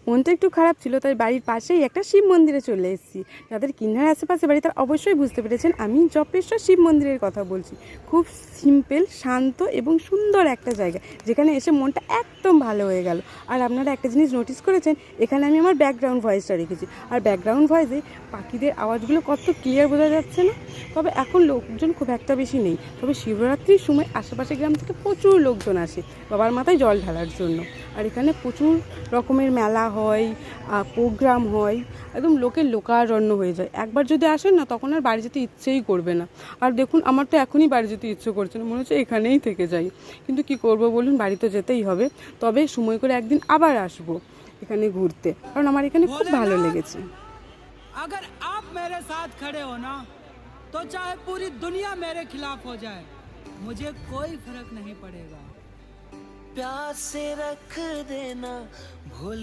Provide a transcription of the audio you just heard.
মনটা একটু খারাপ ছিল, তাই বাড়ির পাশেই একটা শিব মন্দিরে চলে এসেছি। যাদের কিন্নার আশেপাশে বাড়ি তারা অবশ্যই বুঝতে পেরেছেন আমি জপেশ্বর শিব মন্দিরের কথা বলছি। খুব সিম্পল, শান্ত এবং সুন্দর একটা জায়গা, যেখানে এসে মনটা একদম ভালো হয়ে গেল। আর আপনারা একটা জিনিস নোটিস করেছেন, এখানে আমি আমার ব্যাকগ্রাউন্ড ভয়েসটা রেখেছি, আর ব্যাকগ্রাউন্ড ভয়েসে পাখিদের আওয়াজগুলো কত ক্লিয়ার বোঝা যাচ্ছে না? তবে এখন লোকজন খুব একটা বেশি নেই, তবে শিবরাত্রির সময় আশেপাশে গ্রাম থেকে প্রচুর লোকজন আসে বাবার মাথায় জল ঢালার জন্য। আর এখানে প্রচুর রকমের মেলা হয়, প্রোগ্রাম হয়, একদম লোকের লোকারণ্য হয়ে যায়। একবার যদি আসেন না, তখন আর বাড়ি যেতে ইচ্ছেই করবে না। আর দেখুন, আমার তো এখনই বাড়ি যেতে ইচ্ছে করছে না, মনে হচ্ছে এখানেই থেকে যাই। কিন্তু কি করব বলুন, বাড়ি তো যেতেই হবে। তবে সময় করে একদিন আবার আসবো এখানে ঘুরতে, কারণ আমার এখানে খুব ভালো লেগেছে। अगर आप मेरे साथ खड़े हो ना, तो चाहे पूरी दुनिया मेरे खिलाफ हो जाए, मुझे कोई फर्क नहीं पड़ेगा। प्यार से रख देना भूल